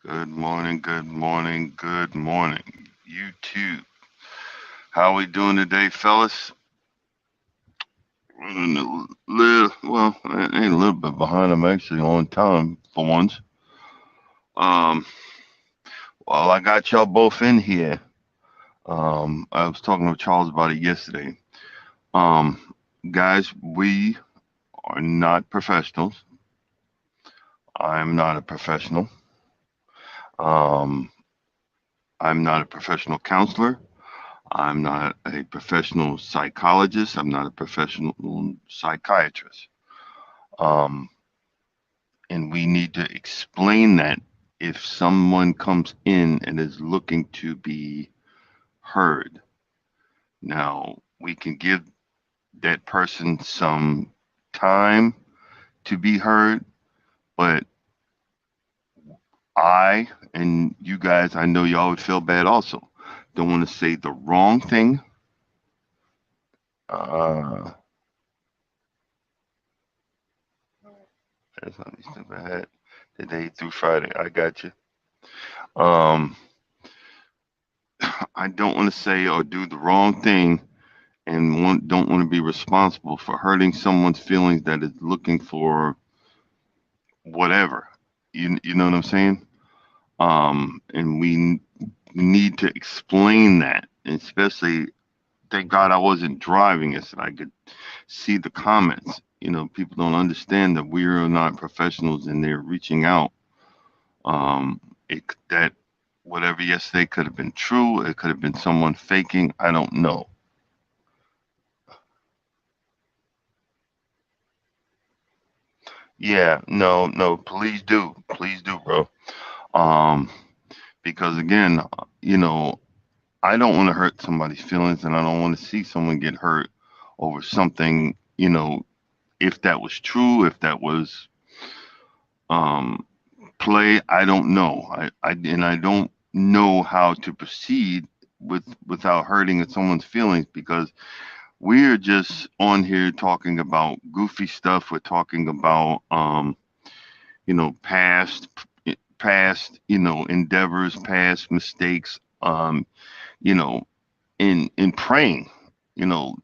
Good morning, good morning, good morning. YouTube. How we doing today, fellas? I ain't a little bit behind. I'm actually on time for once. Um, well, I got y'all both in here. I was talking to Charles about it yesterday. Um, Guys, we are not professionals. I'm not a professional. Um, I'm not a professional counselor. I'm not a professional psychologist. I'm not a professional psychiatrist. Um, and we need to explain that if someone comes in and is looking to be heard. Now, we can give that person some time to be heard, but I and you guys, I know y'all would feel bad also. Don't want to say the wrong thing. Uh, that's not stupid hat. Today through Friday. I got you. Um, I don't want to say or do the wrong thing and don't want to be responsible for hurting someone's feelings that is looking for whatever. You know what I'm saying? And we need to explain that, especially thank God I wasn't driving it so I could see the comments. People don't understand that we are not professionals and they're reaching out. That whatever yesterday could have been true. It could have been someone faking. I don't know. Yeah, no, no, please do, bro. Um, because again, you know, I don't want to hurt somebody's feelings, and I don't want to see someone get hurt over something. If that was true, if that was um play, I don't know. I don't know how to proceed without hurting someone's feelings because we're just on here talking about goofy stuff. We're talking about past endeavors, past mistakes, you know, in praying. You know,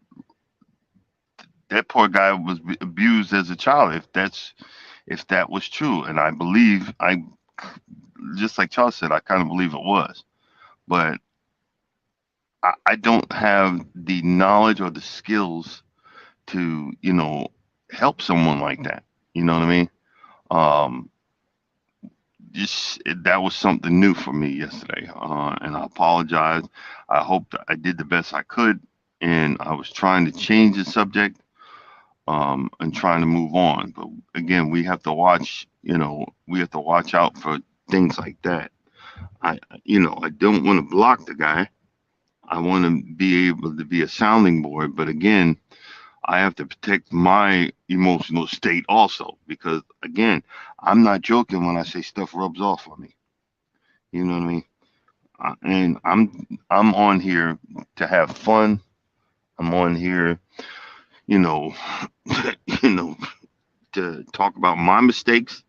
that poor guy was abused as a child. If that was true, and I believe I just like Charles said, I kind of believe it was, but I don't have the knowledge or the skills to help someone like that. You know what I mean? Um, just that was something new for me yesterday, and I apologize. I hope that I did the best I could, and I was trying to change the subject and trying to move on. But again, we have to watch. We have to watch out for things like that. I don't want to block the guy. I want to be able to be a sounding board, but again, I have to protect my emotional state also because again, I'm not joking when I say stuff rubs off on me. You know what I mean? And I'm on here to have fun. I'm on here, you know, you know, to talk about my mistakes,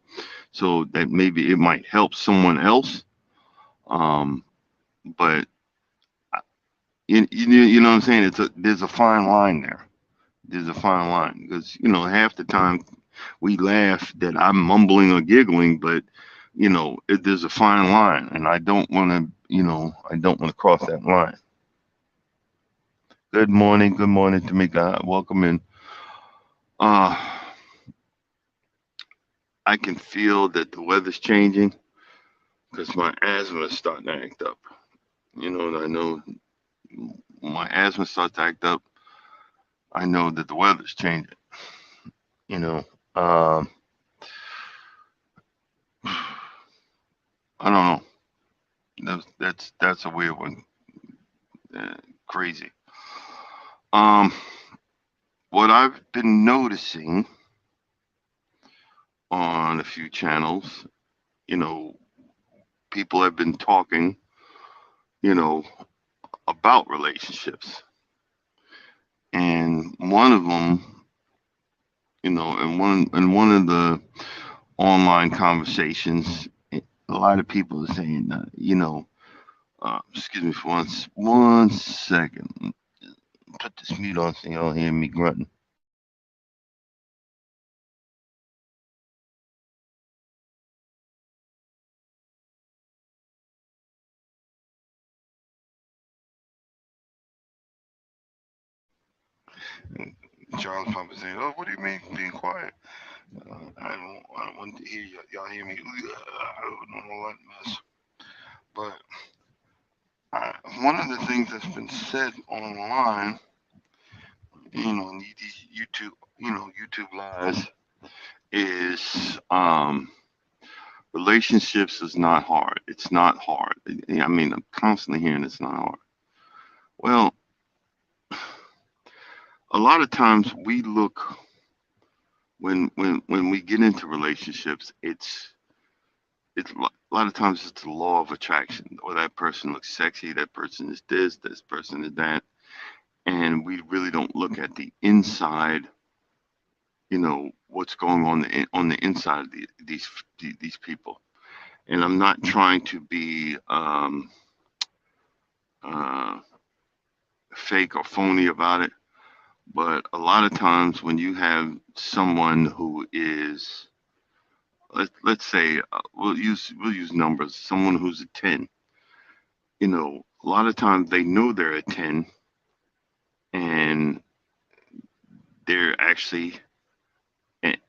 so that maybe it might help someone else. Um, but you know what I'm saying? There's a fine line there. There's a fine line because half the time we laugh that I'm mumbling or giggling, but there's a fine line, and I don't want to cross that line. Good morning, Tamika. Welcome in. Uh, I can feel that the weather's changing because my asthma is starting to act up. And I know when my asthma starts to act up, I know that the weather's changing. You know, um, I don't know. That's a weird one. Uh, Crazy. Um, what I've been noticing on a few channels, you know, people have been talking, you know, about relationships, and one of them, and one of the online conversations, a lot of people are saying, excuse me for one second. Put this mute on so y'all hear me grunting. Charles Papa saying, "Oh, what do you mean being quiet? I don't want to hear y'all hear me. I don't know what mess." But one of the things that's been said online, in these YouTube lives, is relationships is not hard. It's not hard. I mean, I'm constantly hearing it's not hard. Well, a lot of times we look when we get into relationships, a lot of times it's the law of attraction. Or that person looks sexy, that person is this person is that, and we really don't look at the inside. What's going on the inside of these people. And I'm not trying to be uh, fake or phony about it, but a lot of times when you have someone who is, let's say, we'll use numbers, someone who's a 10. A lot of times they know they're a 10, and they're actually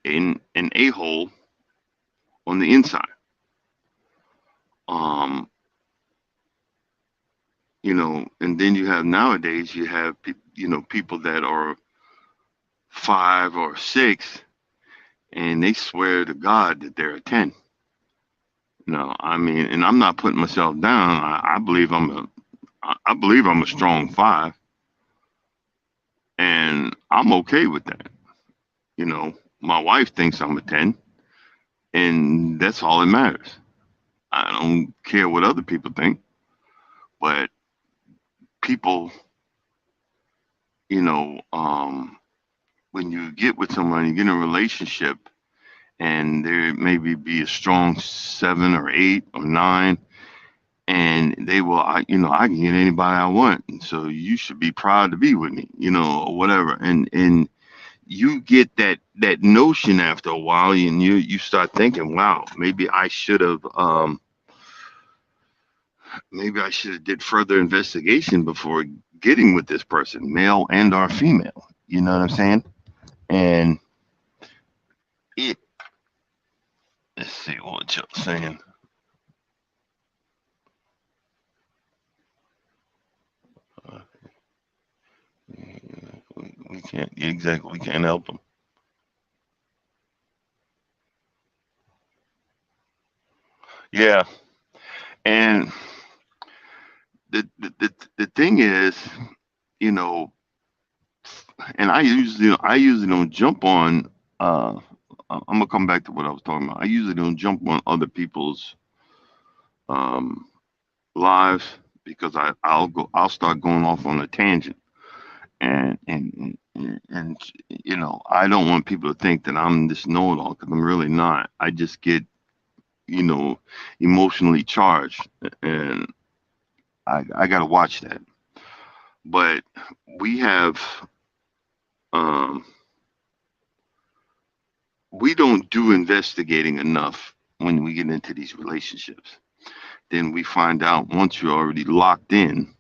in an a-hole on the inside. um and then you have nowadays, you have people that are 5 or 6, and they swear to God that they're a 10. No, I mean, and I'm not putting myself down. I believe I'm a strong 5, and I'm okay with that. My wife thinks I'm a 10, and that's all that matters. I don't care what other people think, but people, you know, um, when you get with someone, you get in a relationship, and there maybe be a strong 7 or 8 or 9, and they will, I can get anybody I want, and so you should be proud to be with me, or whatever. And you get that notion after a while, and you start thinking, wow, maybe I should have did further investigation before getting with this person, male and or female. You know what I'm saying? And it, let's see what you're saying. Uh, we can't exactly. We can't help them. Yeah, and the thing is, you know, and I usually don't jump on. Uh, I'm gonna come back to what I was talking about. I usually don't jump on other people's um, lives because I'll start going off on a tangent, and I don't want people to think that I'm this know-it-all, because I'm really not. I just get you know, emotionally charged, and I got to watch that. But we have, um, we don't do investigating enough when we get into these relationships. Then we find out once you're already locked in,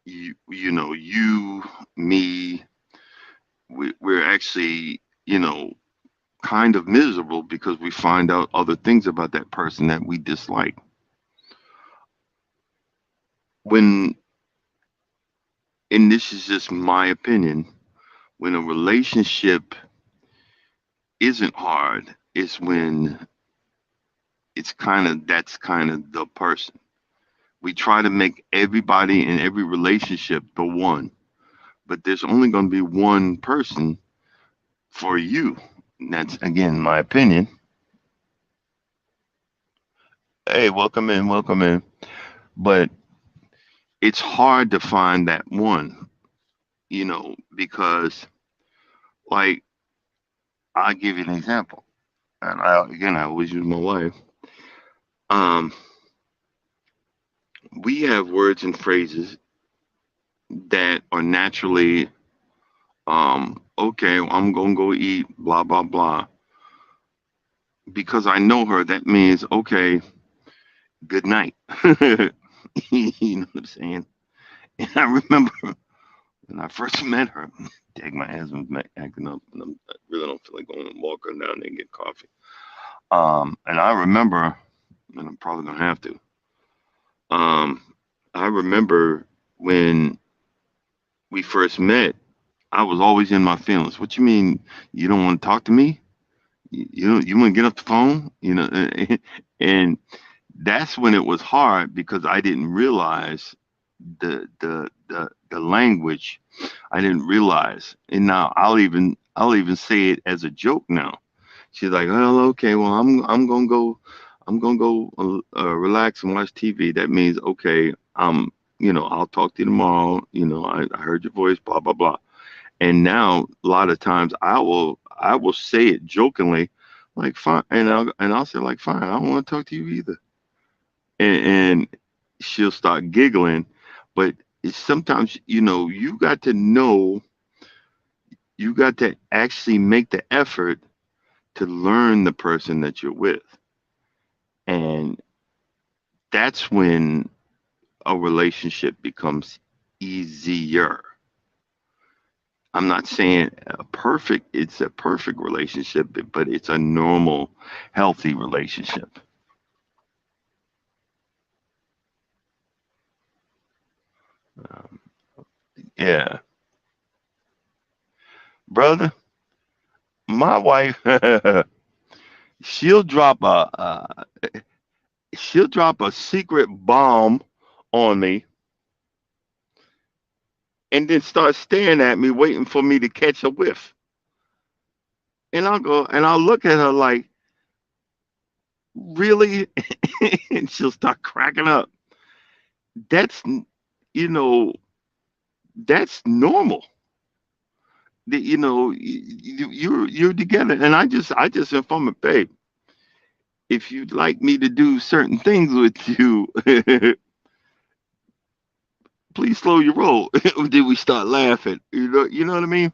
you know, you, me, we're actually, you know, kind of miserable because we find out other things about that person that we dislike. When, and this is just my opinion, when a relationship isn't hard, it's when it's kind of, that's kind of the person. We try to make everybody in every relationship the one, but there's only going to be one person for you. And that's again my opinion. Hey, welcome in, welcome in. But it's hard to find that one, you know, because like I'll give you an example. And I always use my wife. Um, we have words and phrases that are naturally, okay, I'm gonna go eat, blah blah blah. Because I know her, that means okay, good night. You know what I'm saying? And I remember when I first met her, dang, my ass was acting up, and I really don't feel like going and walk her down there and get coffee. And I remember, and I'm probably gonna have to. Um, I remember when we first met, I was always in my feelings. What you mean you don't want to talk to me? You know, you want to get off the phone? You know, and that's when it was hard because I didn't realize the language. I didn't realize, and now I'll even say it as a joke now. She's like, "Well, okay, well, I'm gonna go relax and watch TV." That means okay, I'll talk to you tomorrow. I heard your voice, blah blah blah. And now a lot of times I will say it jokingly, like fine, and I'll say like fine, I don't want to talk to you either, and she'll start giggling, but it's sometimes you got to actually make the effort to learn the person that you're with, and that's when a relationship becomes easier. I'm not saying it's a perfect relationship, but it's a normal, healthy relationship. Um, yeah, brother, my wife, she'll drop she'll drop a secret bomb on me, and then start staring at me, waiting for me to catch a whiff. And I'll go and I'll look at her like, really? And she'll start cracking up. That's, you know, that's normal. You're together, and I just inform her, babe, if you'd like me to do certain things with you, please slow your roll. Then we start laughing. You know what I mean?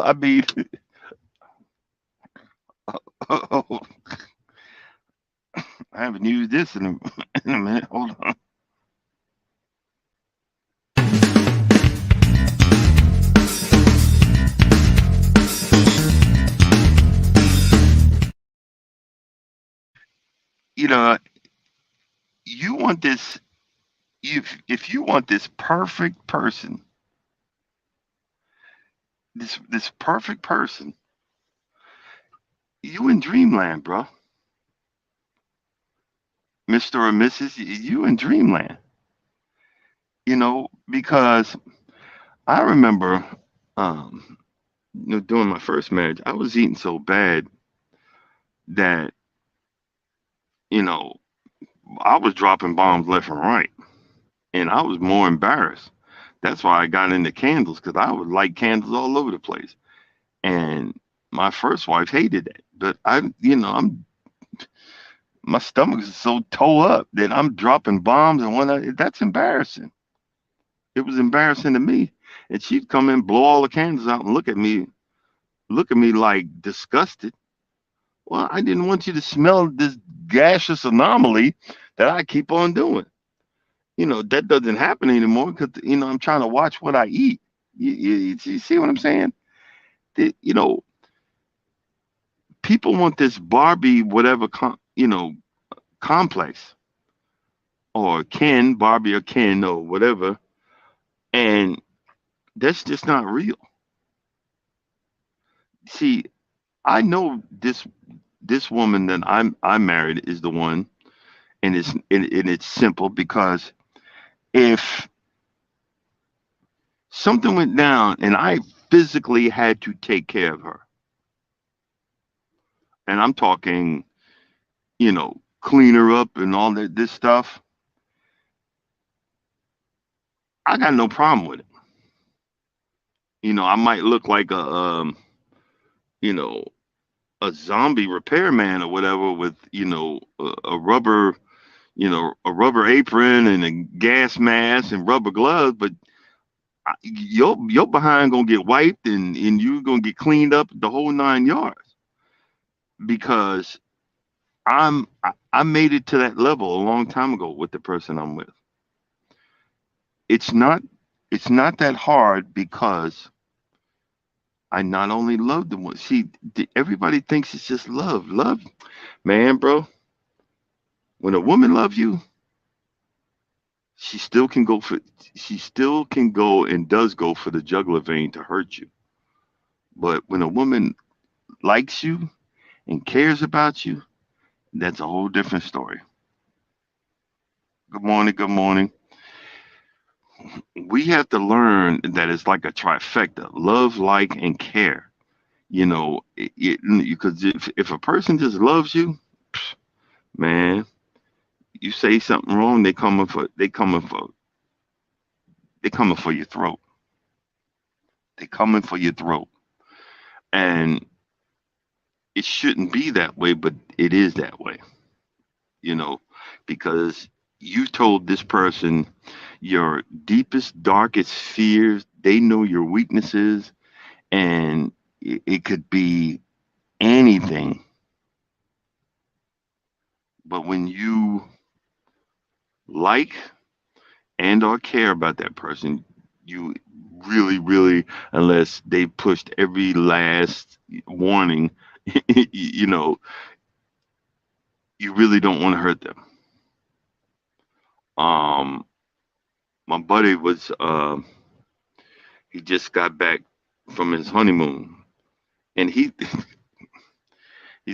I mean, I haven't used this in in a minute. Hold on. You know, you want this. If you want this perfect person, this perfect person, you in dreamland, bro. Mr. or Mrs. You in dreamland. Because I remember, um, during my first marriage, I was eating so bad that you know I was dropping bombs left and right, and I was more embarrassed. That's why I got into candles because I would light candles all over the place. And my first wife hated that. But my stomach is so toe up that I'm dropping bombs and whatnot. That's embarrassing. It was embarrassing to me. And she'd come in, blow all the candles out, and look at me like disgusted. Well, I didn't want you to smell this gaseous anomaly that I keep on doing. That doesn't happen anymore because I'm trying to watch what I eat. You see what I'm saying? The- you know, People want this Barbie whatever complex, or Ken Barbie or Ken or whatever, and that's just not real. See, I know this woman that I'm married is the one, and it's simple because if something went down and I physically had to take care of her, and I'm talking, clean her up and all that this stuff, I got no problem with it. I might look like you know, a zombie repairman or whatever with, a rubber apron and a gas mask and rubber gloves, but your behind gonna get wiped and you gonna get cleaned up the whole 9 yards because I made it to that level a long time ago with the person I'm with. It's not it's not that hard because I not only love the one. See, everybody thinks it's just love. Love, man, bro. When a woman loves you, she still can go for. She still can go and does go for the jugular vein to hurt you. But when a woman likes you and cares about you, that's a whole different story. Good morning. Good morning. We have to learn that it's like a trifecta: love, like, and care. Because if a person just loves you, man, you say something wrong, they coming for your throat. They coming for your throat. And it shouldn't be that way, but it is that way, you know, because you told this person your deepest, darkest fears. They know your weaknesses, and it could be anything. But when you like and or care about that person, you really, really, unless they pushed every last warning, you know, you really don't want to hurt them. Um, my buddy he just got back from his honeymoon, and he's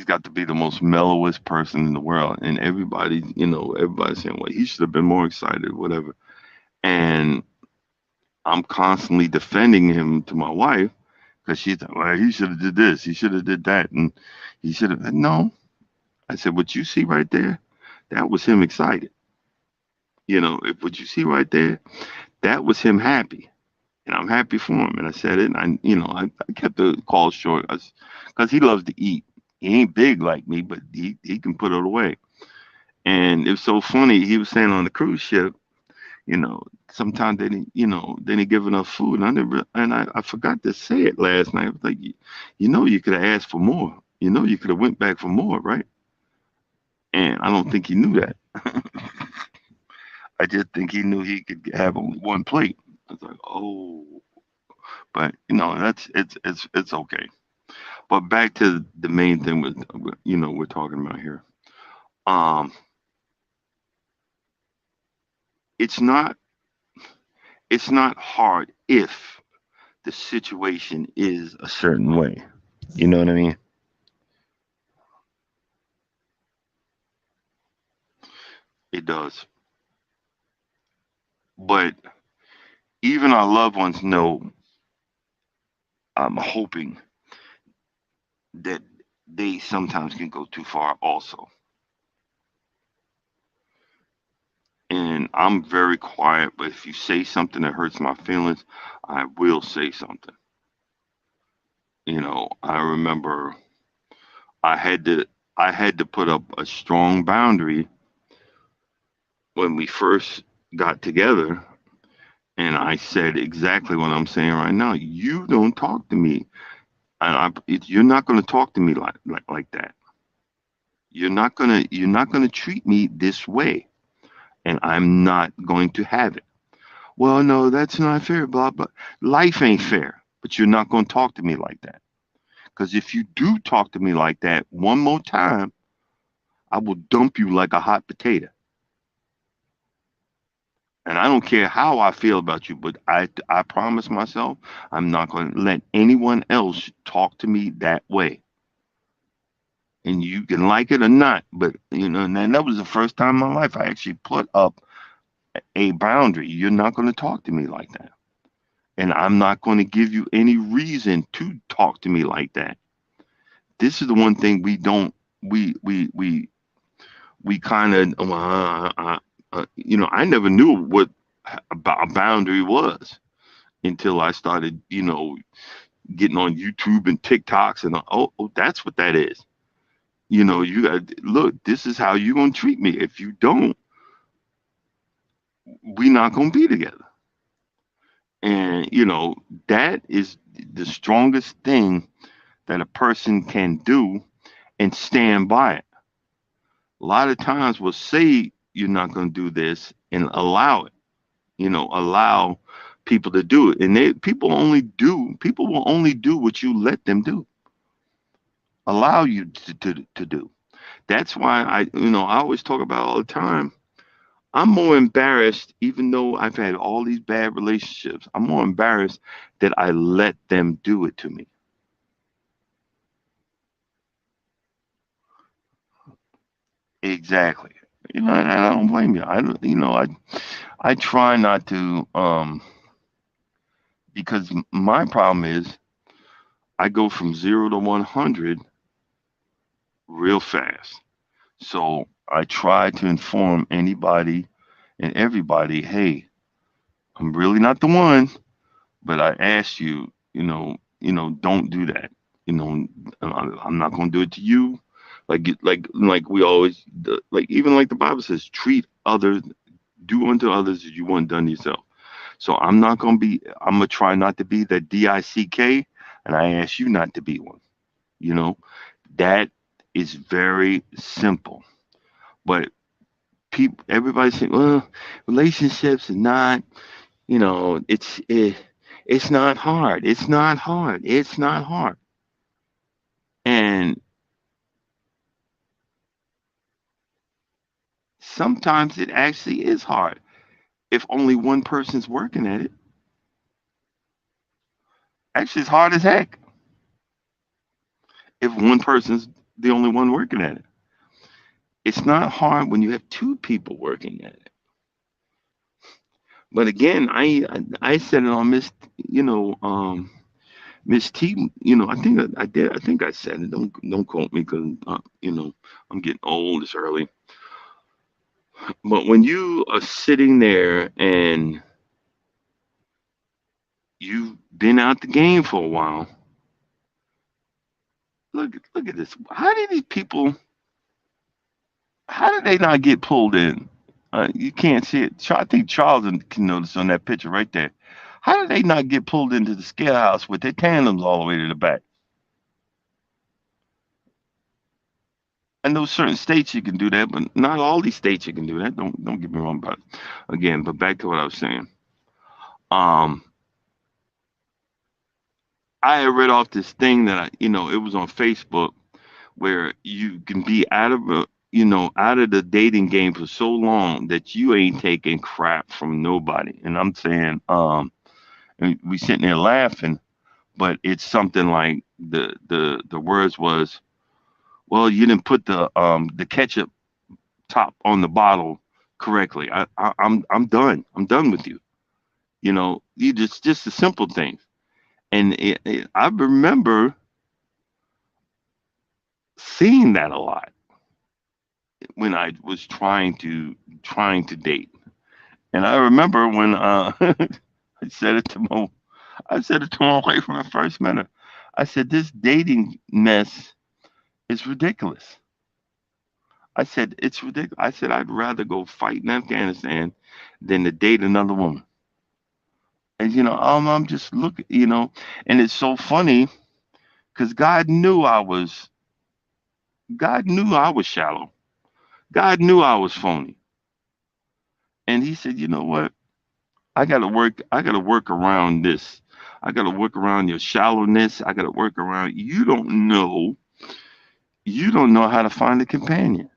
got to be the most mellowest person in the world, and everybody's saying, well, he should have been more excited, whatever. And I'm constantly defending him to my wife because she's like, well, he should have did this, he should have did that, and he should have. No, I said, what you see right there, that was him excited. If what you see right there, that was him happy, and I'm happy for him. And I said it, and I kept the call short because he loves to eat. He ain't big like me, but he can put it away. And it was so funny. He was saying on the cruise ship, you know, sometimes they didn't give enough food, and I forgot to say it last night. I was like, you could have asked for more. You could have went back for more, right? And I don't think he knew that. I just think he knew he could have only one plate. I was like, oh, but that's it's okay. But back to the main thing with we're talking about here. Um, it's not it's not hard if the situation is a certain way. You know what I mean? It does. But even our loved ones know. I'm hoping that they sometimes can go too far also. And I'm very quiet, but if you say something that hurts my feelings, I will say something. I remember I had to I had to put up a strong boundary when we first got together, and I said exactly what I'm saying right now. You don't talk to me, and you're not going to talk to me like that. You're not gonna treat me this way, and I'm not going to have it. Well, no, that's not fair. Blah blah. Life ain't fair, but you're not going to talk to me like that. Because if you do talk to me like that one more time, I will dump you like a hot potato. And I don't care how I feel about you, but I promise myself I'm not going to let anyone else talk to me that way. And you can like it or not, but and that was the first time in my life I actually put up a boundary. You're not going to talk to me like that, and I'm not going to give you any reason to talk to me like that. This is the one thing we don't we kind of I never knew what a boundary was until I started getting on YouTube and TikToks, and oh, that's what that is. You got look. This is how you gonna treat me. If you don't, we not gonna be together. And that is the strongest thing that a person can do, and stand by it. A lot of times we'll say you're not gonna do this and allow it. Allow people to do it, and people will only do what you let them do, allow you to do. That's why I always talk about all the time. I'm more embarrassed, even though I've had all these bad relationships. I'm more embarrassed that I let them do it to me. Exactly. And I don't blame you. I try not to, because my problem is I go from 0 to 100 real fast. So I try to inform anybody and everybody, hey, I'm really not the one, but I ask you, don't do that. You know, I'm not going to do it to you. Like we always like, even like the Bible says, treat others, do unto others as you want done to yourself. So I'm not going to be. I'm gonna try not to be that DICK, and I ask you not to be one. You know, that is very simple. But people, everybody say, well, relationships are not. It's not hard. It's not hard. It's not hard. And sometimes it actually is hard. If only one person's working at it, actually, it's hard as heck. If one person's the only one working at it, it's not hard when you have two people working at it. But again, I said it on Miss T. I think I did. I think I said it. Don't quote me, because I'm getting old. It's early. But when you are sitting there and you've been out the game for a while, look at this. How did these people? How did they not get pulled in? You can't see it. I think Charles can notice on that picture right there. How did they not get pulled into the scale house with their tandems all the way to the back? I know certain states you can do that, but not all these states you can do that. Don't get me wrong about it. Again, but back to what I was saying. Um, I had read off this thing that it was on Facebook, where you can be out of the dating game for so long that you ain't taking crap from nobody. And I'm saying, and we sitting there laughing, but it's something like the words was, well, you didn't put the ketchup top on the bottle correctly. I'm done. I'm done with you. You just the simple things. And I remember seeing that a lot when I was trying to date. And I remember when I said it to my wife when I first met her. I said, this dating mess is ridiculous. I said, it's ridiculous. I said, I'd rather go fight in Afghanistan than to date another woman. And, I'm just looking, and it's so funny because God knew I was shallow. God knew I was phony. And he said, you know what? I gotta work around this. I gotta work around your shallowness. I gotta work around you don't know how to find a companion.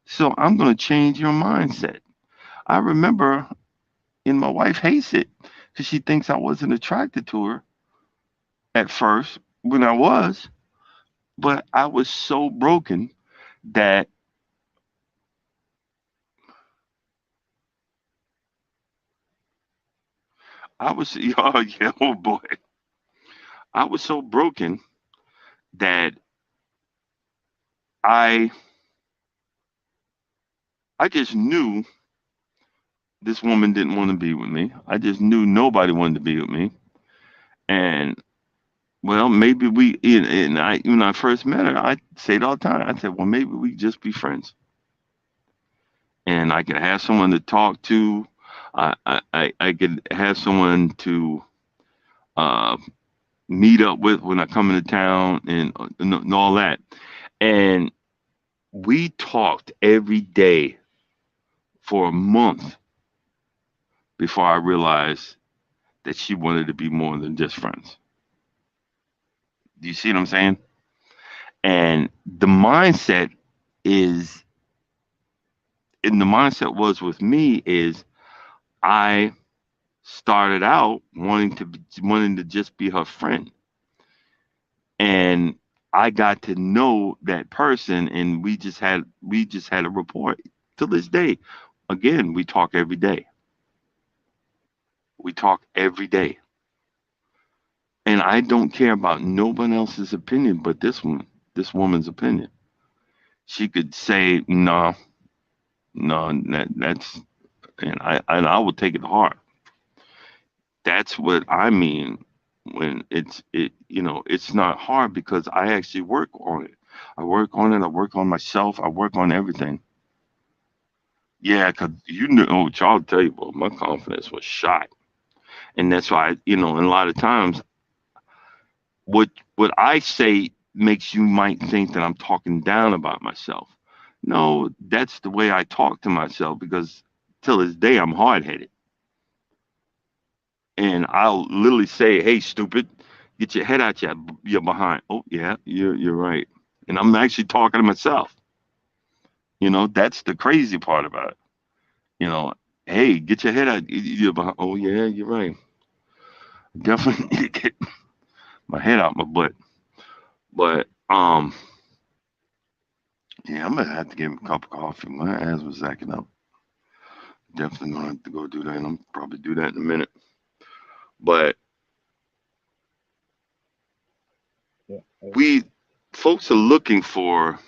So I'm gonna change your mindset. I remember and my wife hates it because she thinks I wasn't attracted to her at first when I was, but I was so broken that I was oh yeah, oh boy. I was so broken that I I just knew this woman didn't want to be with me. I just knew nobody wanted to be with me. And well, maybe and I when I first met her, I say it all the time. I said, well, maybe we just be friends, and I could have someone to talk to. I could have someone to uh, meet up with when I come into town and all that. And we talked every day for a month before I realized that she wanted to be more than just friends. Do you see what I'm saying? And is, the mindset was with me is I started out wanting to just be her friend, and I got to know that person, and we just had a rapport to this day. Again, we talk every day. We talk every day, and I don't care about no one else's opinion but this woman's opinion. She could say no, no, that's, and I will take it hard. That's what I mean when it's not hard because I actually work on it. I work on it. I work on myself. I work on everything. Yeah, cause I'll tell you, bro, my confidence was shot, and that's why and a lot of times what what I say makes you might think that I'm talking down about myself. No, that's the way I talk to myself because till this day I'm hard headed, and I'll literally say, "Hey, stupid, get your head out your behind." Oh yeah, you're right, and I'm actually talking to myself. That's the crazy part about it. You know, hey, get your head out your behind. Oh yeah, you're right. Definitely need to get my head out my butt. But yeah, I'm gonna have to get him a cup of coffee. My ass was acting up. Definitely gonna have to go do that. And I'm probably do that in a minute. But we folks are looking for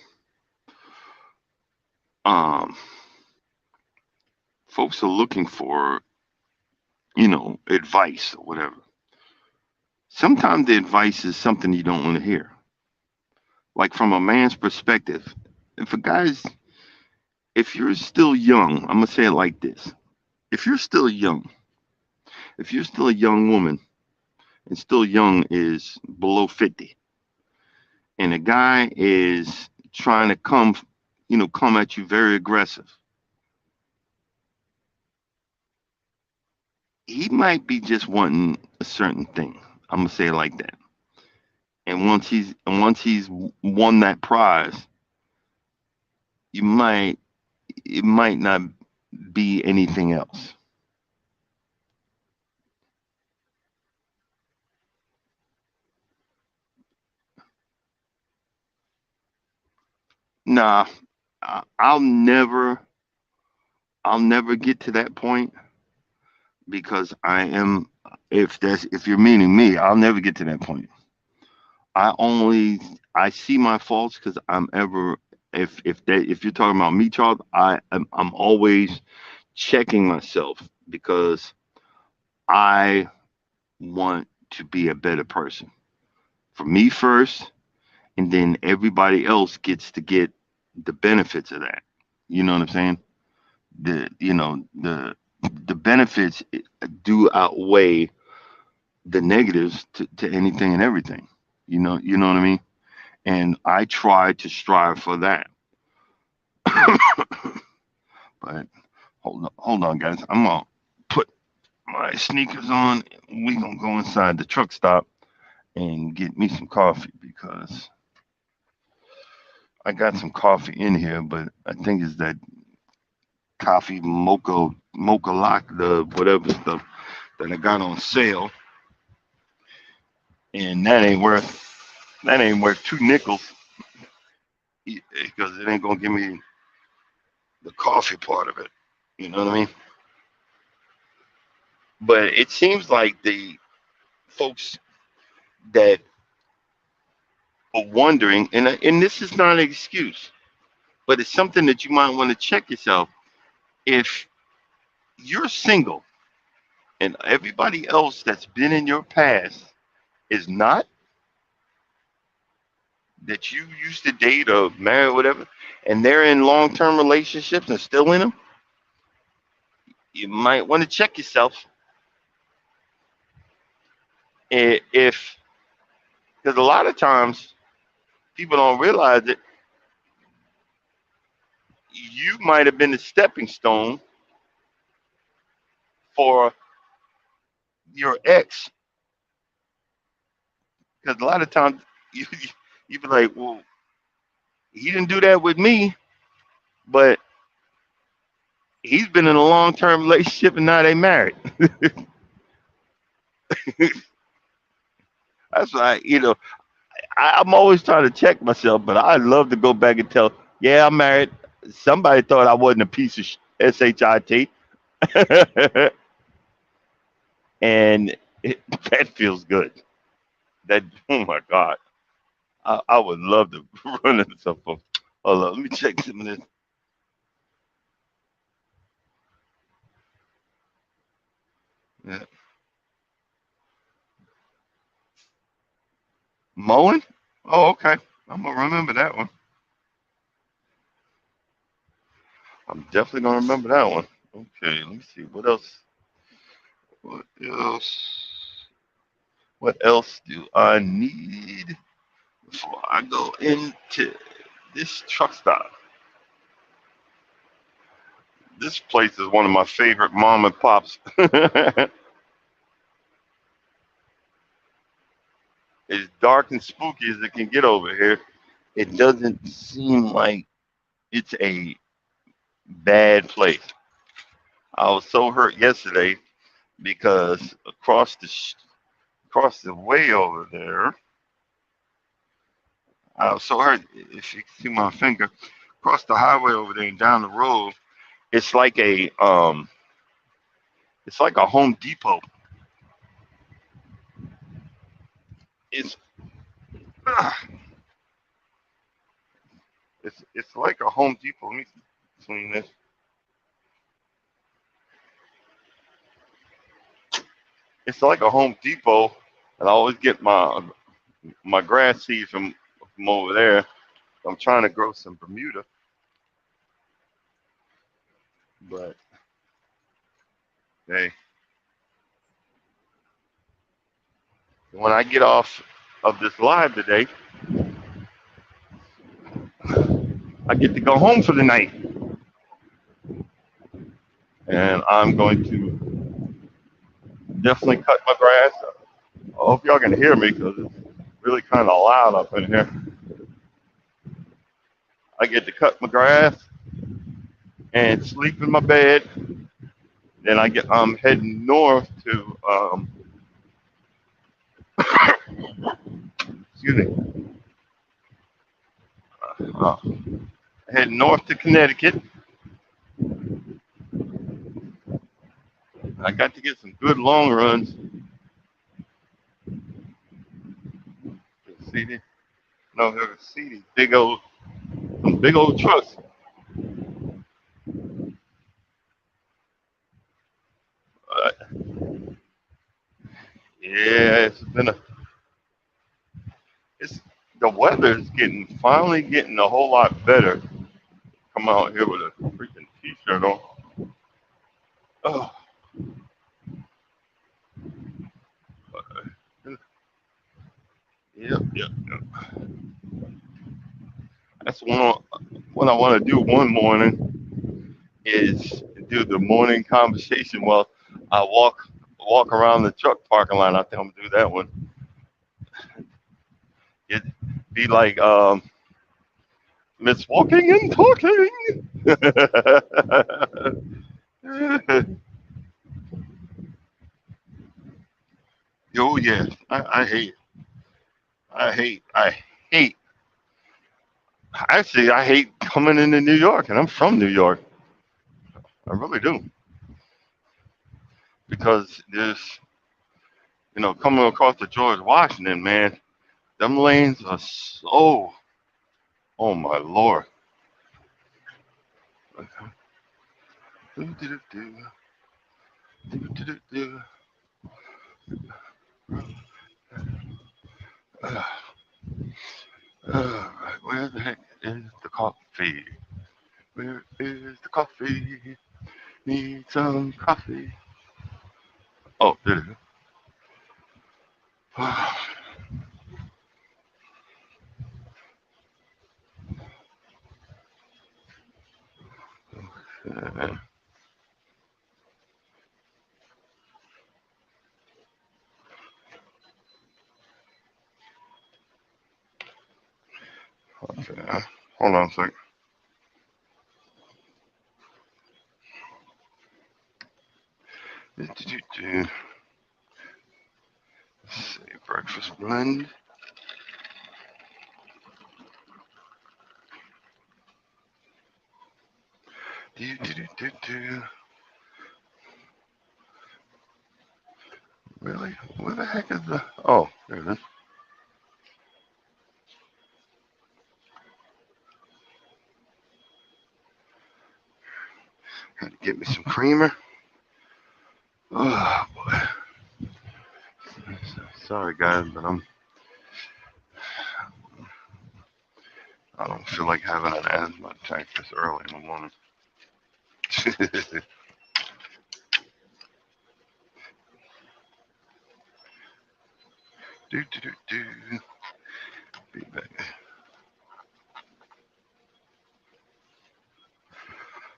um folks are looking for advice or whatever. Sometimes the advice is something you don't want to hear. Like from a man's perspective, if a guy's if you're still young, I'm gonna say it like this: if you're still young, if you're still a young woman, and still young is below 50, and a guy is trying to come at you very aggressive, he might be just wanting a certain thing. I'm gonna say it like that. And once he's won that prize, you might it might not be anything else. Nah, I- I'll never I'll never get to that point because I am if you're meaning me, I'll never get to that point. I see my faults because I'm ever if you're talking about me, Charles, I'm always checking myself because I want to be a better person. for me first, and then everybody else gets to get the benefits of that. You know what I'm saying? The benefits do outweigh the negatives to anything and everything. You know what I mean? And I try to strive for that. But hold on, guys. I'm gonna put my sneakers on. We gonna go inside the truck stop and get me some coffee because I got some coffee in here, but I think it's that coffee mocha lock, the whatever stuff that I got on sale, and that ain't worth 2 nickels because it ain't gonna give me the coffee part of it. You know what I mean? But it seems like the folks that are wondering, and this is not an excuse, but it's something that you might want to check yourself. If you're single and everybody else that's been in your past is not, that you used to date or marry or whatever, and they're in long-term relationships and still in them, you might want to check yourself. If Because a lot of times people don't realize that you might have been the stepping stone for your ex. Because a lot of times you you be like, well, he didn't do that with me, but he's been in a long-term relationship and now they married. That's why, I'm always trying to check myself, but I love to go back and tell, yeah, I'm married. Somebody thought I wasn't a piece of shit, and that feels good. That, oh my God, I would love to run into something. Hold on, let me check some of this. Yeah. Mowing? Oh, okay. I'm gonna remember that one. I'm definitely gonna remember that one. Okay, let me see. What else? What else? What else do I need before I go into this truck stop? This place is one of my favorite mom and pops. As dark and spooky as it can get over here, it doesn't seem like it's a bad place. I was so hurt yesterday because across the way over there, I was so hurt. If you can see my finger, across the highway over there and down the road, it's like a Home Depot. It's it's like a Home Depot. Let me between this. It's like a Home Depot, and I always get my grass seeds from over there. I'm trying to grow some Bermuda, but hey, when I get off of this live today, I get to go home for the night, and I'm going to definitely cut my grass. I hope y'all can hear me because it's really kind of loud up in here. I get to cut my grass and sleep in my bed. Then I'm heading north to excuse me, uh, heading north to Connecticut. I got to get some good long runs. See these? No, see these big old trucks. Uh, yeah, the weather's finally getting a whole lot better. Come out here with a freaking t-shirt on. Oh, yep, yep, yep. That's what I want to do one morning is do the morning conversation while I walk around the truck parking lot. I think I'm gonna do that one. It be like Miss Walking and Talking. Oh yeah, I hate, I hate. Actually, I hate coming into New York, and I'm from New York. I really do because coming across the George Washington, man, them lanes are so. Oh my lord. Where the heck is the coffee? Where is the coffee? Need some coffee. Oh, there it is. Okay. Hold on a second. Let's see, breakfast blend. Do, do, do, do, do. Really? Where the heck is the? Oh, there it is. Had to get me some creamer. Oh boy. Sorry guys, but I don't feel like having an asthma attack this early in the morning. do do do do. Be back.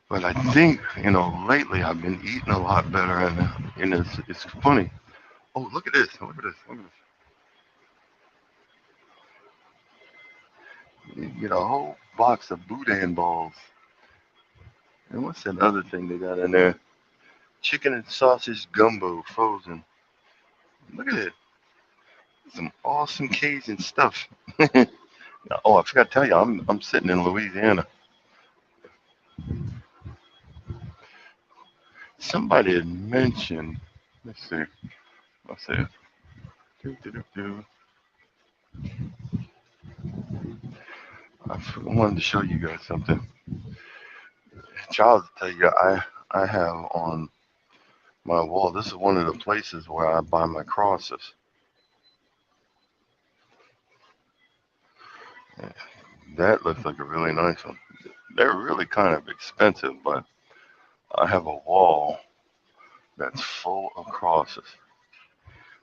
But I think lately I've been eating a lot better, and it's funny. Oh, look at this! Look at this! Look at this! You get a whole box of boudin balls. And what's that other thing they got in there? Chicken and sausage gumbo frozen. Look at it! Some awesome Cajun stuff. Oh, I forgot to tell you, I'm sitting in Louisiana. Somebody had mentioned. Let's see. Let's see. Do, do, do, do. I wanted to show you guys something. Charles, tell you, I have on my wall. This is one of the places where I buy my crosses. That looks like a really nice one. They're really kind of expensive, but I have a wall that's full of crosses,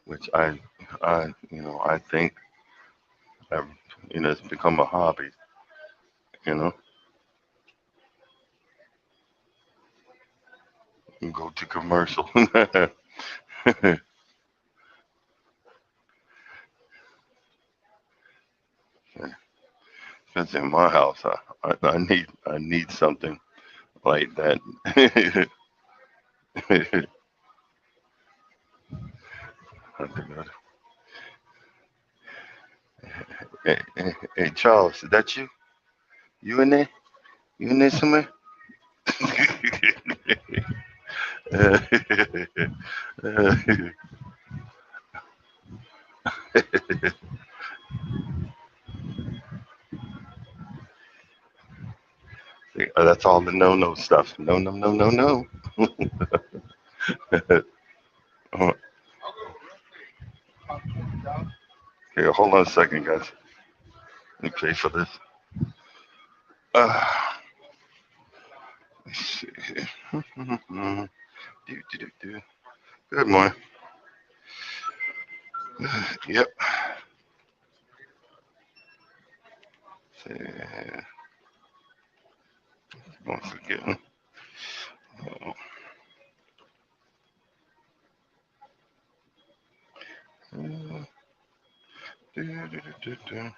which I think have, it's become a hobby. You know, and go to commercial. Since in my house, I need something like that. Hey, Charles, is that you? You in there? You in there somewhere? That's all the no stuff. No, no, no, no, no. Okay, hold on a second, guys. Let me pay for this. Uh, let's see here. Do. Good morning. Yep. Don't forget. Do.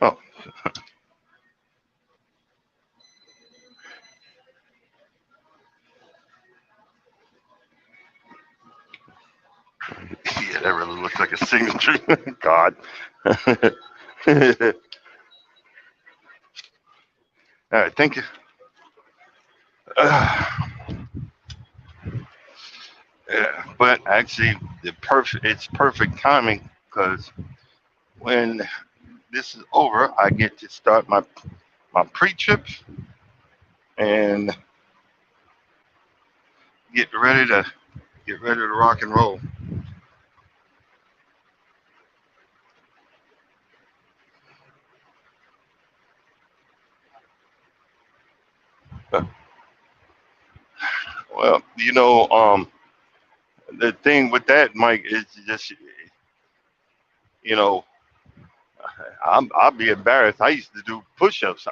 Oh, yeah, that really looks like a signature. God. All right, thank you. Uh, yeah, but actually, it's perfect timing because when this is over, I get to start my pre-trip and get ready to rock and roll. Uh, Well, the thing with that, Mike, is just you know, I'll be embarrassed. I used to do push-ups.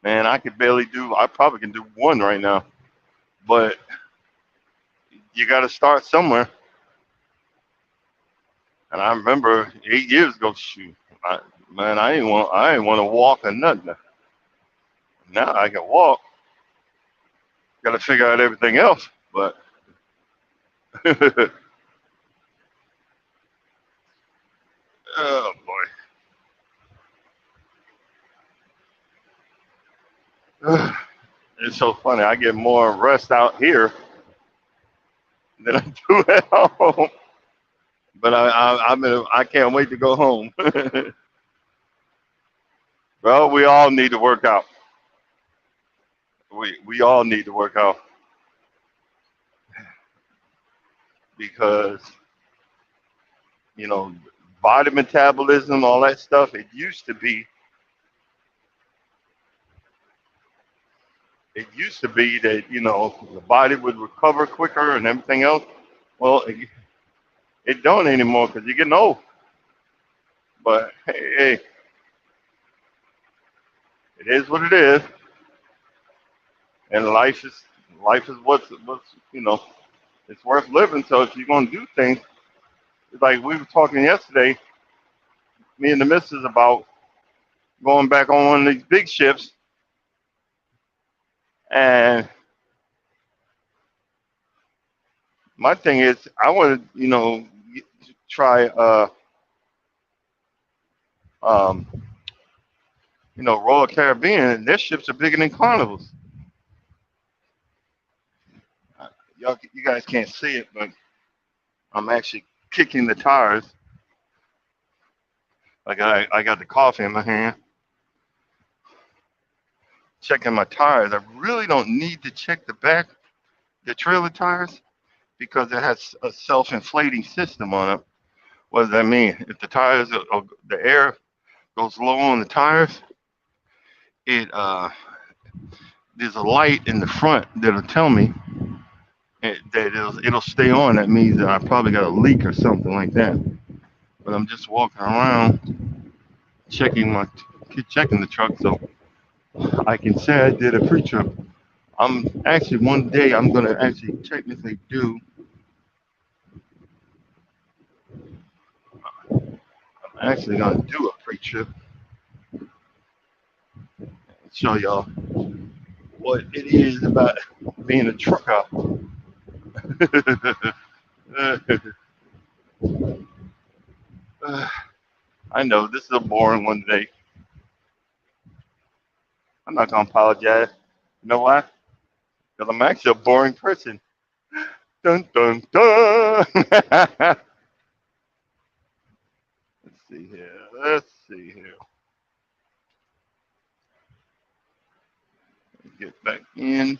Man, I could barely do. I probably can do one right now, but you got to start somewhere. And I remember 8 years ago, shoot, I, man, I ain't want to walk or nothing. Now I can walk. Got to figure out everything else, but oh boy, it's so funny. I get more rest out here than I do at home. But I can't wait to go home. Well, we all need to work out. We all need to work out because you know body metabolism, all that stuff. It used to be that the body would recover quicker and everything else. Well, it don't anymore because you're getting old. But hey, it is what it is, and life is what's it's worth living. So if you're gonna do things, like we were talking yesterday, me and the missus about going back on one of these big ships, and my thing is I want to try um Royal Caribbean, and their ships are bigger than Carnival's. You guys can't see it, but I'm actually kicking the tires. Like I got the coffee in my hand, checking my tires. I really don't need to check the trailer tires, because it has a self-inflating system on it. What does that mean? If the air goes low on the tires, it there's a light in the front that'll tell me that it'll stay on. That means that I probably got a leak or something like that. But I'm just walking around checking my checking the truck so I can say I did a pre-trip. I'm actually one day I'm gonna actually technically do. I'm actually gonna do a pre-trip and show y'all what it is about being a trucker. I know this is a boring one today. I'm not gonna apologize. You know why? Because I'm actually a boring person. Dun dun dun. Let's see here. Let's see here. Get back in.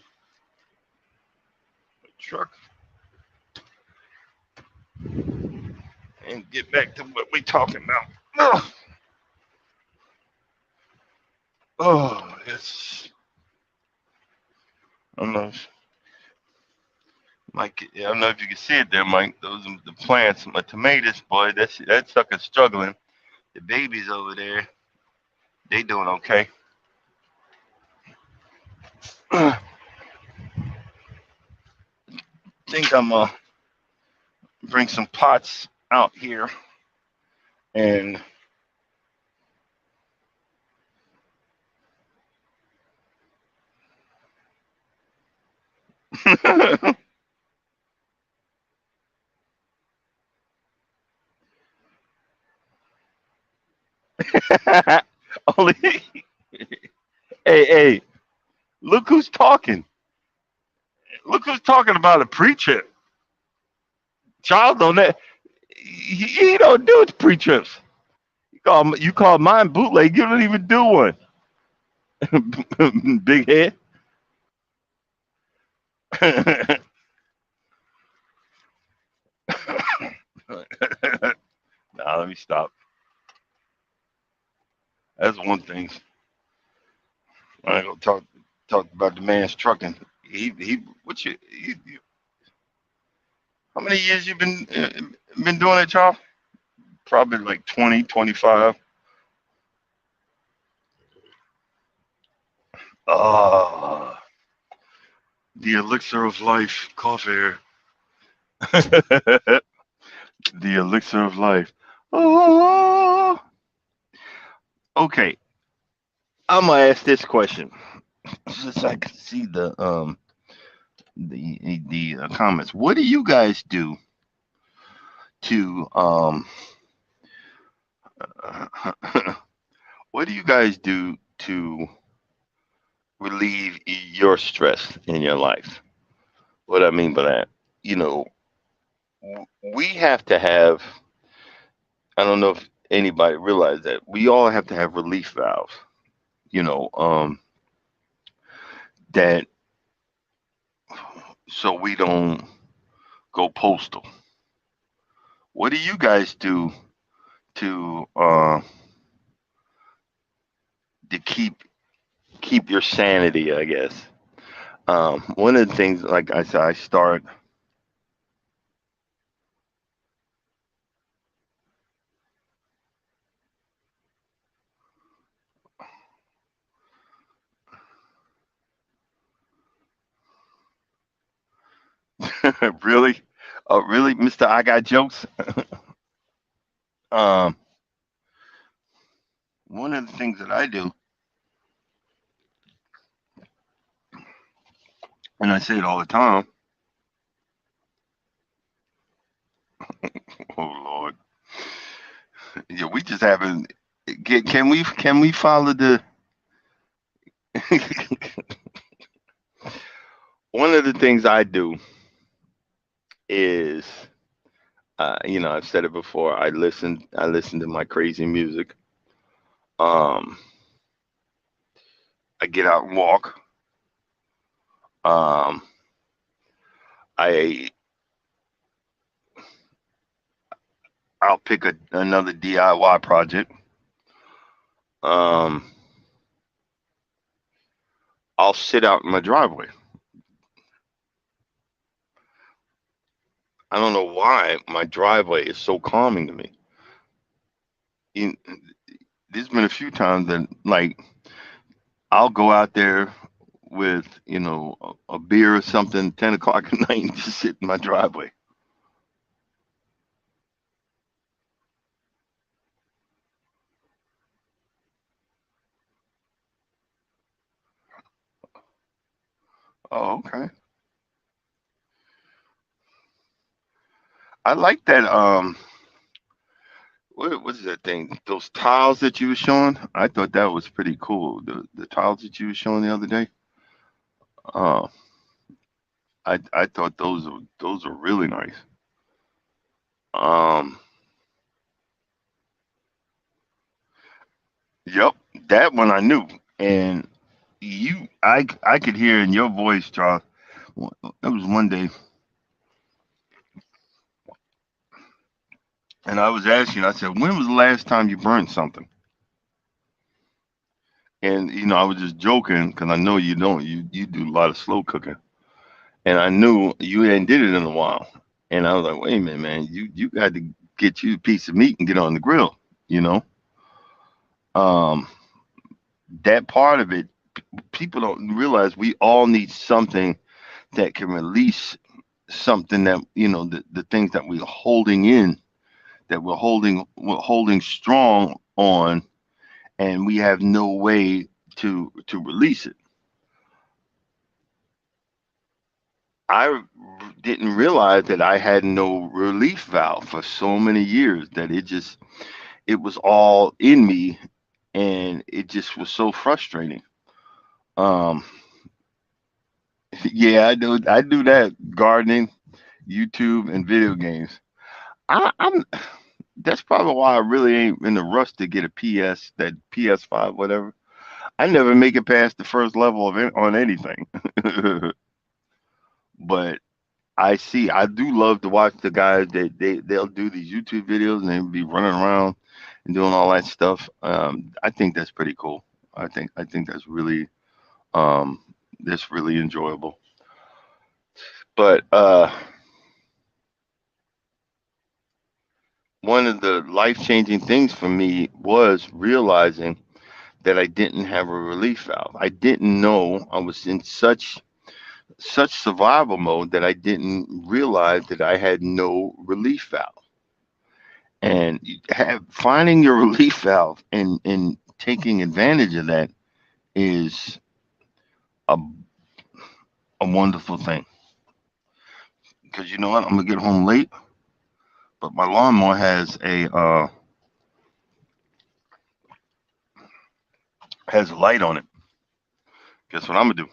truck and get back to what we talking about. Oh, it's I don't know, Mike. I don't know if you can see it there, Mike. Those are the plants. My tomatoes, boy, that sucker's struggling. The babies over there, they doing okay. I think I'm bring some pots out here and only hey, look who's talking. Look who's talking about a pre-trip. Charles on that. He don't do pre-trips. You call mine bootleg. You don't even do one. Big head. Nah, let me stop. That's one thing. I ain't gonna talk about the man's trucking. He what you how many years you been doing it, Charles? Probably like 20, 25. Ah, the elixir of life, coffee. The elixir of life. Oh, okay. I'm gonna ask this question since I can see the comments. What do you guys do to what do you guys do to relieve your stress in your life? What I mean by that, you know, we have to have. I don't know if anybody realized that we all have to have relief valves. You know, that so we don't go postal. What do you guys do to keep your sanity? I guess one of the things, like I said, I start really, really, Mister. I got jokes. Um, one of the things that I do, and I say it all the time. Oh Lord, yeah, we just haven't. Can we follow the? One of the things I do is, I've said it before. I listen to my crazy music. Um, I get out and walk. Um, I I'll pick another DIY project. Um, I'll sit out in my driveway. I don't know why my driveway is so calming to me. You, there's been a few times that like I'll go out there with a beer or something, 10 o'clock at night, and just sit in my driveway. Oh, okay. I like that. What is that thing? Those tiles that you were showing. I thought that was pretty cool. The tiles that you were showing the other day. Uh, I thought those are really nice. Um, yep, that one I knew, and I could hear in your voice, Charles. That was one day. And I was asking, I said, when was the last time you burned something? And I was just joking because I know you don't. You do a lot of slow cooking, and I knew you hadn't did it in a while. And I was like, wait a minute, man, you got to get you a piece of meat and get on the grill. You know, um, that part of it, people don't realize we all need something that can release something that the things that we're holding in, that we're holding strong on, and we have no way to release it. I didn't realize that I had no relief valve for so many years that it was all in me, and it just was so frustrating. Um, yeah, I do that gardening, YouTube, and video games. I'm That's probably why I really ain't in the rush to get a that PS5, whatever. I never make it past the first level on anything. But I do love to watch the guys that they'll do these YouTube videos and they'll be running around and doing all that stuff. I think that's pretty cool. I think um that's really enjoyable. But one of the life-changing things for me was realizing that I didn't have a relief valve. I didn't know I was in such survival mode that I didn't realize that I had no relief valve. And finding your relief valve and taking advantage of that is a, a wonderful thing. Because you know what, I'm gonna get home late, but my lawnmower has a light on it. Guess what I'm gonna do?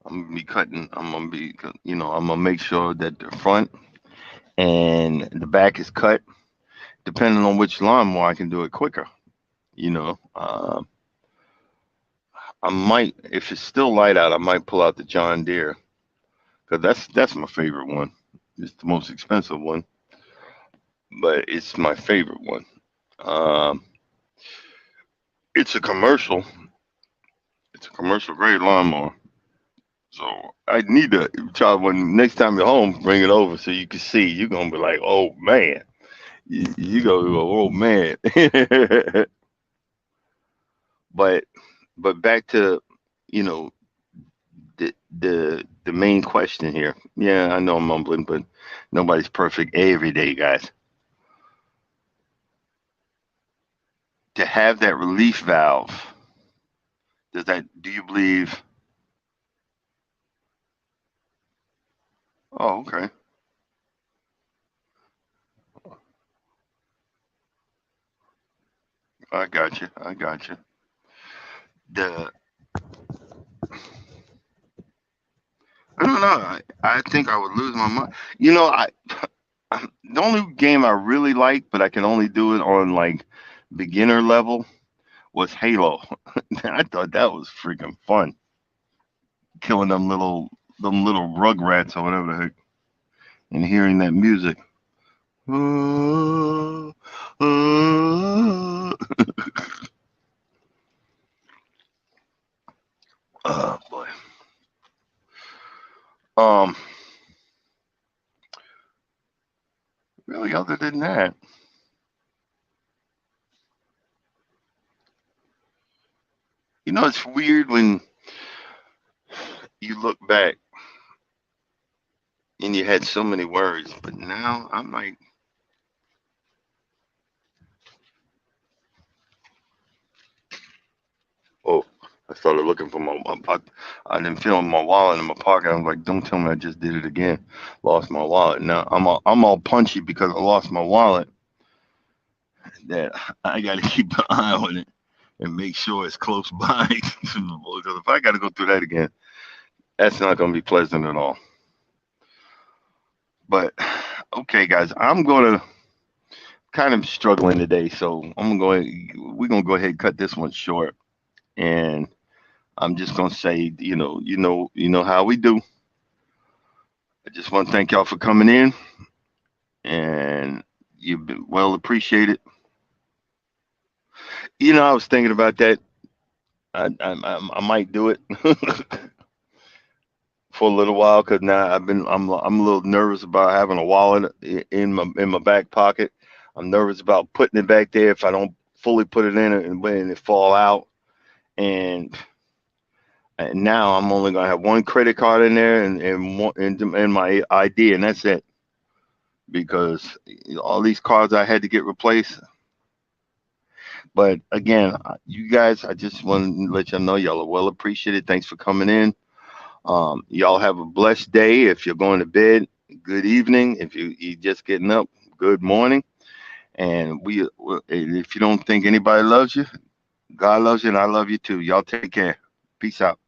I'm gonna be cutting. I'm gonna make sure that the front and the back is cut. Depending on which lawnmower, I can do it quicker. You know, I might, if it's still light out, I might pull out the John Deere because that's my favorite one. It's the most expensive one, but it's my favorite one. Um, it's a commercial. It's a commercial grade lawnmower. So I need to try when next time you're home, bring it over so you can see. You're gonna be like, oh man, you gonna go, oh man. but but back to you know the main question here. Yeah, I know I'm mumbling, but nobody's perfect every day, guys. To have that relief valve, do you believe? Oh, okay. I got you. I got you. The I don't know. I think I would lose my mind. The only game I really like, but I can only do it on like beginner level, was Halo. I thought that was freaking fun, killing them little rugrats or whatever the heck, and hearing that music. Oh, boy. Um, really, other than that, it's weird when you look back and you had so many worries, but now I'm like, oh, I started looking for I didn't feel my wallet in my pocket. I was like, don't tell me I just did it again. Lost my wallet. Now I'm all punchy because I lost my wallet. That I got to keep an eye on it and make sure it's close by. Because if I got to go through that again, that's not going to be pleasant at all. But okay, guys, I'm going to kind of struggling today, so we're going to go ahead and cut this one short. And I'm just going to say, how we do. I just want to thank y'all for coming in, and You've been well appreciated. I was thinking about that. I might do it for a little while because now I'm a little nervous about having a wallet in my back pocket. I'm nervous about putting it back there if I don't fully put it in it and when it fall out. And, and now I'm only gonna have one credit card in there and my ID, and that's it. Because all these cards I had to get replaced. But again, you guys, I just want to let y'all know y'all are well appreciated. Thanks for coming in. Y'all have a blessed day. If you're going to bed, good evening. If you just getting up, good morning. And if you don't think anybody loves you, God loves you, and I love you too. Y'all take care. Peace out.